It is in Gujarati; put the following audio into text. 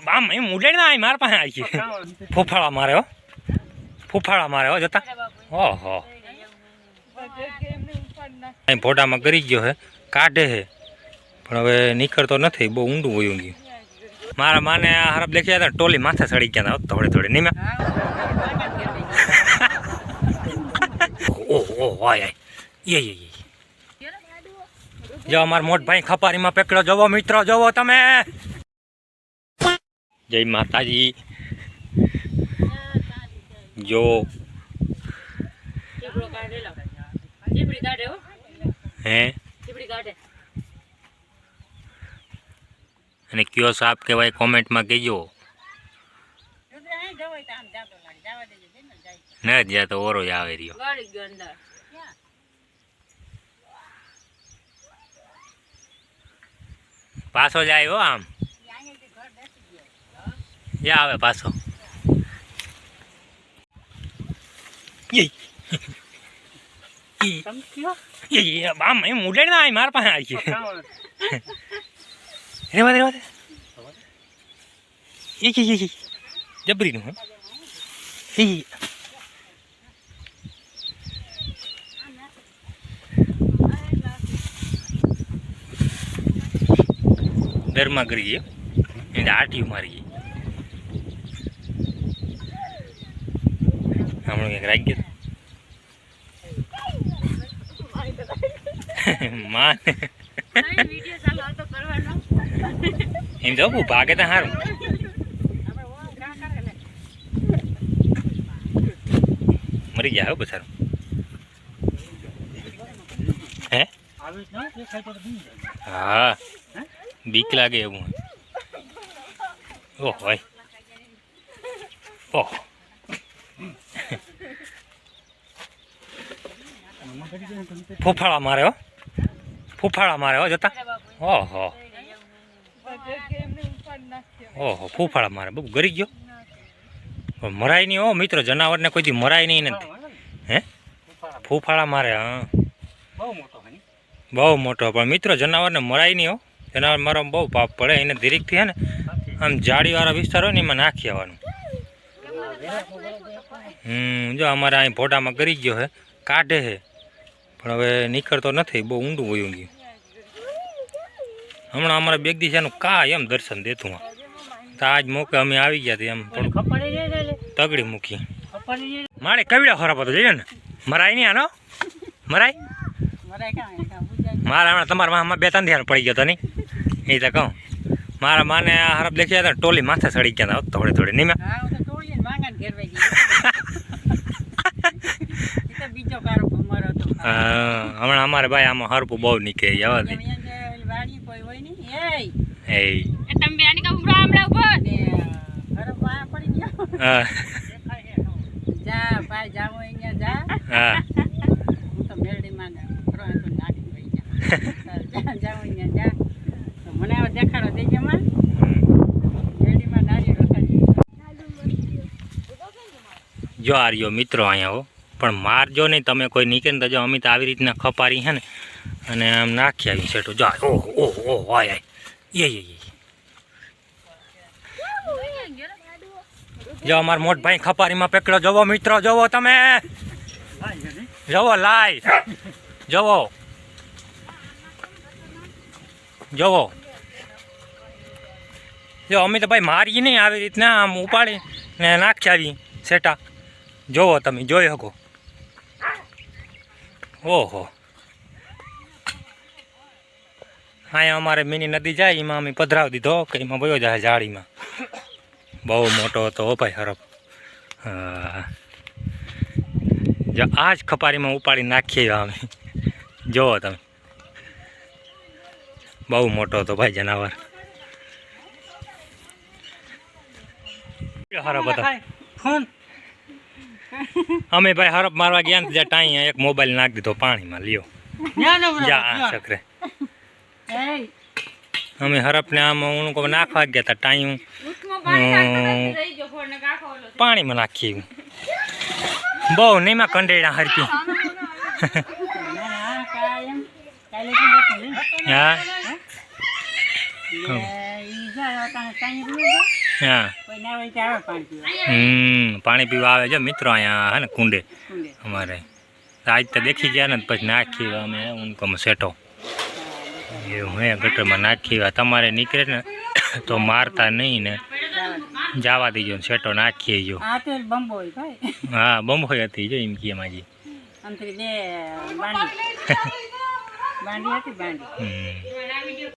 આમ એમ ઉડાડી ના મારા પાસે આવી છે ફૂફાળા મારે હો ફૂફાળા મારે હો જતા ઓહો ફોટામાં કરી ગયો હે કાઢે હે પણ હવે નીકળતો નથી બહુ ઊંડું વયું ગયું મારા માને હરફ દેખ્યા હતા ટોલી માથે ચડી ગયા હતા થોડે થોડે નહીં ઓહો હોય જો અમારા મોટ ભાઈ ખપારીમાં પેકડો જવો મિત્રો જવો તમે જય માતાજી જો હે અને કયો સાપ કહેવાય કોમેન્ટમાં કહેજો ન જ્યાં તો ઓરો આવે રહ્યો પાછો જાય હો આમ આવે પાછો આમ એમ ઉડાડી ના મારા પાસે આવી છે રેવા જબરીનું ડરમાં કરી ગયો એને આટીયું મારી ગઈ હમણાં કંઈક રાખી ગયો માન એમ જાવ ભાગે તો સારું મરી ગયા હો બસારું હે હા બીક લાગે એવું ઓહ ભાઈ ઓહ ફૂફાળા મારે હો ફૂફાળા મારે હો જતા ઓહો ઓહો ફૂફાળા મારે બહુ ગરી ગયો મરાય નહીં હો મિત્રો જનાવરને કોઈ દી મરાય નહીં નથી હે ફૂફાળા મારે હા બહુ મોટો પણ મિત્રો જનાવરને મરાય નહીં હો જનાવર મારવામાં બહુ પાપ પડે એને ધીરેકથી હે ને આમ જાળીવાળા વિસ્તાર હોય ને એમાં નાખી આવવાનું જો અમારે અહીં ફોટામાં કરી ગયો હે કાઢે હે પણ હવે નીકળતો નથી બહુ ઊંડું વયું ગયું હમણાં અમારે બેગ દી છે એનું કા એમ દર્શન દેતું તો આજ મોકે અમે આવી ગયા હતા એમ થોડું તગડી મૂકી મારે કવિડા ખરાબ હતો જોઈએ ને મરાય નહીં આનો મરાય મારા હમણાં તમારા મામાં 2-3 ધ્યાન પડી ગયો હતો નહીં એ તો કહું મારા માને હરફ દેખ્યા હતા ટોલી માથે ચડી ગયા હતા થોડે થોડે નહીં હમણાં અમારે ભાઈ આમાં હરપું બહુ નીકળે જવા દે જો આ રહ્યો મિત્રો અહીંયા હો પણ મારજો નહીં તમે કોઈ નીકળે ને તો જો અમે તો આવી રીતના ખપારી છે ને અને આમ નાખી આવી સેટું જો ઓહો ઓહો ઓહો આય જો અમારા મોટ ભાઈ ખપારીમાં પેકડો જવો મિત્રો જવો તમે જવો લાય જવો જવો જો અમે તો ભાઈ મારીએ નહીં આવી રીતના આમ ઉપાડી ને નાખી આવી સેટા જોવો તમે જોઈ શકો ઓહો અહીંયા અમારે મિની નદી જાય એમાં અમે પધરાવી દીધો કે એમાં વયો જાય જાળીમાં બહુ મોટો હતો હો ભાઈ હરફ જો આ જ ખપારીમાં ઉપાડી નાખીએ અમે જોવો તમે બહુ મોટો હતો ભાઈ જનાવર હરફ હતો અમે ભાઈ હરફ મારવા ગયા ને ત્યાં ટાઈ એક મોબાઈલ નાખી દીધો પાણીમાં લ્યો જા સકરે અમે હરફને આમ હું નાખવા ગયા હતા ટાઈ પાણીમાં નાખી બહુ નહીં માં કંડેડા હરકી હા હા પાણી પીવા આવે છે મિત્રો અહીંયા હે ને કુંડે અમારે આજ તો દેખી ગયા ને પછી નાખી અમે ઊંકમાં સેટો એવું હે ગટરમાં નાખી તમારે નીકળે ને તો મારતા નહીં ને જવા દીજો સેટો નાખીએ જો હા બંબોઈ હતી જો એમ કે માજી